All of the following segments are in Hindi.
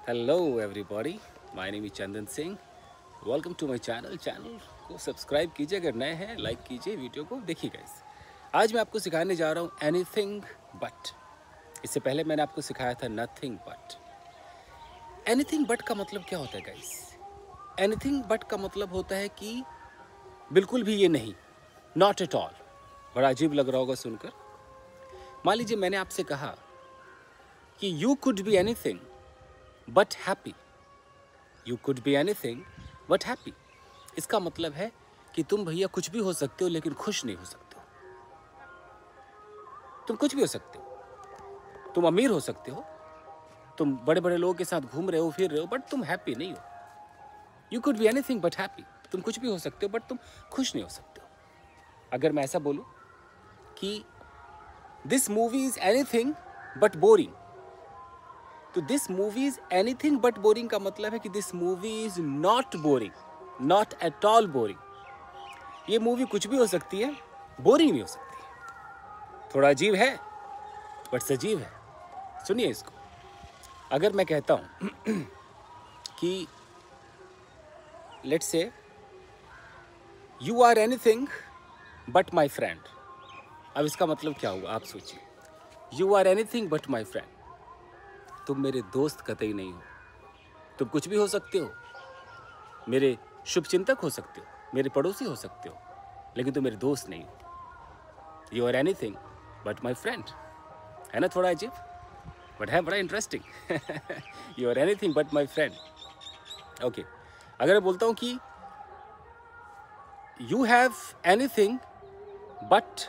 Hello everybody, my name is Chandan Singh. Welcome to my channel को सब्सक्राइब कीजिए, अगर नए हैं लाइक कीजिए, वीडियो को देखिए गाइस। आज मैं आपको सिखाने जा रहा हूँ एनीथिंग बट। इससे पहले मैंने आपको सिखाया था नथिंग बट। एनीथिंग बट का मतलब क्या होता है गाइस? एनीथिंग बट का मतलब होता है कि बिल्कुल भी ये नहीं, नॉट एट ऑल। बड़ा अजीब लग रहा होगा सुनकर। मान लीजिए मैंने आपसे कहा कि you could be anything but happy. You could be anything but happy. इसका मतलब है कि तुम भैया कुछ भी हो सकते हो लेकिन खुश नहीं हो सकते हो। तुम कुछ भी हो सकते हो, तुम अमीर हो सकते हो, तुम बड़े बड़े लोगों के साथ घूम रहे हो, फिर रहे हो, बट तुम हैप्पी नहीं हो। You could be anything but happy. तुम कुछ भी हो सकते हो बट तुम खुश नहीं हो सकते हो। अगर मैं ऐसा बोलूं कि this movie is anything but boring, तो this movie is anything but boring का मतलब है कि this movie is not boring, not at all boring. ये मूवी कुछ भी हो सकती है, बोरिंग नहीं हो सकती है। थोड़ा अजीब है बट सजीव है। सुनिए इसको। अगर मैं कहता हूं कि let's say you are anything but my friend. अब इसका मतलब क्या हुआ, आप सोचिए। You are anything but my friend. तुम मेरे दोस्त कतई नहीं हो। तुम कुछ भी हो सकते हो, मेरे शुभचिंतक हो सकते हो, मेरे पड़ोसी हो सकते हो, लेकिन तुम मेरे दोस्त नहीं हो। You are anything but my friend. है ना थोड़ा अजीब, बट है बड़ा interesting. You are anything but my friend. Okay, अगर मैं बोलता हूँ कि you have anything but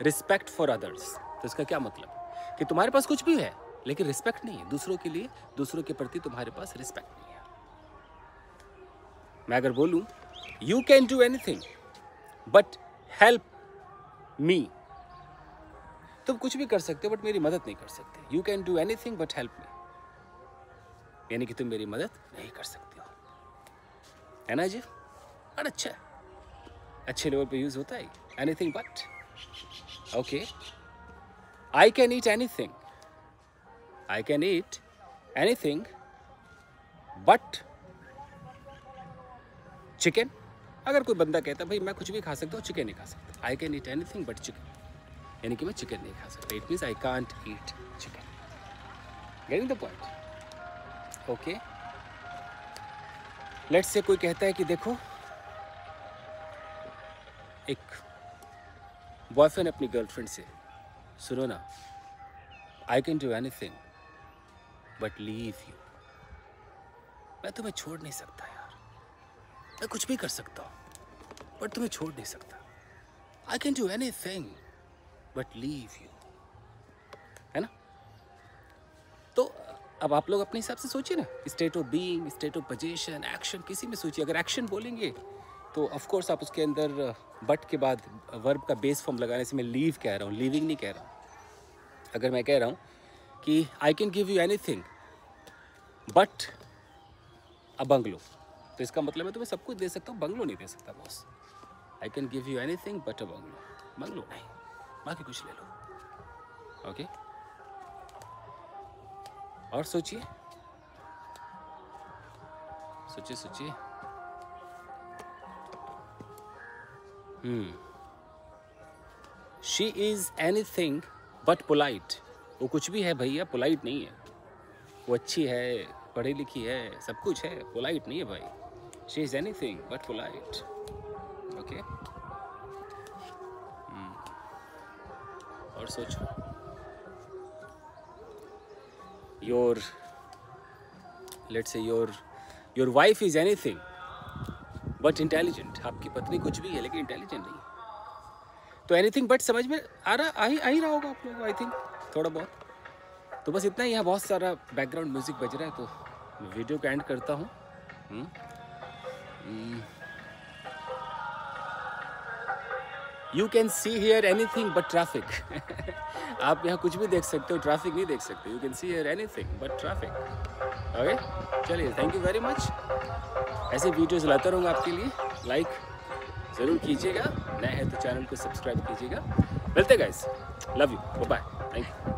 respect for others, तो इसका क्या मतलब? कि तुम्हारे पास कुछ भी है लेकिन रिस्पेक्ट नहीं है दूसरों के लिए, दूसरों के प्रति तुम्हारे पास रिस्पेक्ट नहीं है। मैं अगर बोलूं you can do anything but help me, तुम कुछ भी कर सकते हो बट मेरी मदद नहीं कर सकते। You can do anything but help me, यानी कि तुम मेरी मदद नहीं कर सकते हो। है ना जी? और अच्छा, अच्छे लेवल पे यूज होता है anything but. Okay, I can eat anything, I can eat anything but chicken। अगर कोई बंदा कहता भाई मैं कुछ भी खा सकता हूँ, चिकन नहीं खा सकता, I can eat anything but chicken, यानी कि मैं चिकन नहीं खा सकता। It means I can't eat chicken. Getting the point? Okay. Let's say कोई कहता है कि देखो, एक बॉयफ्रेंड अपनी गर्लफ्रेंड से, सुनो ना, I can do anything but leave you. मैं तुम्हें छोड़ नहीं सकता यार, मैं कुछ भी कर सकता हूँ बट तुम्हें छोड़ नहीं सकता। I can do anything but leave you. है ना? तो अब आप लोग अपने हिसाब से सोचिए ना, state of being, state of position, action, किसी में सोचिए। अगर एक्शन बोलेंगे तो ऑफ कोर्स आप उसके अंदर बट के बाद वर्ब का बेस फॉर्म लगाने से मैं लीव कह रहा हूँ, लिविंग नहीं कह रहा हूँ। अगर मैं कह रहा हूँ कि I can give you anything but a bungalow, तो इसका मतलब मैं तुम्हें सब कुछ दे सकता हूँ, बंगलो नहीं दे सकता boss. I can give you anything but a bungalow, bungalow नहीं, बाकी कुछ ले लो। ओके, और सोचिए सोचिए सोचिए। She is anything but polite. वो कुछ भी है भैया, पोलाइट नहीं है। वो अच्छी है, पढ़ी लिखी है, सब कुछ है, पोलाइट नहीं है भाई। She is anything but polite. Okay, और सोचो। Your let's say your wife is anything but intelligent. आपकी पत्नी कुछ भी है लेकिन इंटेलिजेंट नहीं। तो एनीथिंग बट समझ में आ ही रहा होगा आप लोगों को, आई थिंक थोड़ा बहुत। तो बस इतना ही। यहाँ बहुत सारा बैकग्राउंड म्यूजिक बज रहा है तो वीडियो को एंड करता हूँ। You can see hear anything but traffic. आप यहाँ कुछ भी देख सकते हो, ट्रैफिक नहीं देख सकते। You can see hear anything but traffic. Okay, चलिए, थैंक यू वेरी मच। ऐसे वीडियोस लाता रहूँगा आपके लिए। लाइक ज़रूर कीजिएगा, नए हैं तो चैनल को सब्सक्राइब कीजिएगा। मिलते guys, love you, bye, thank you.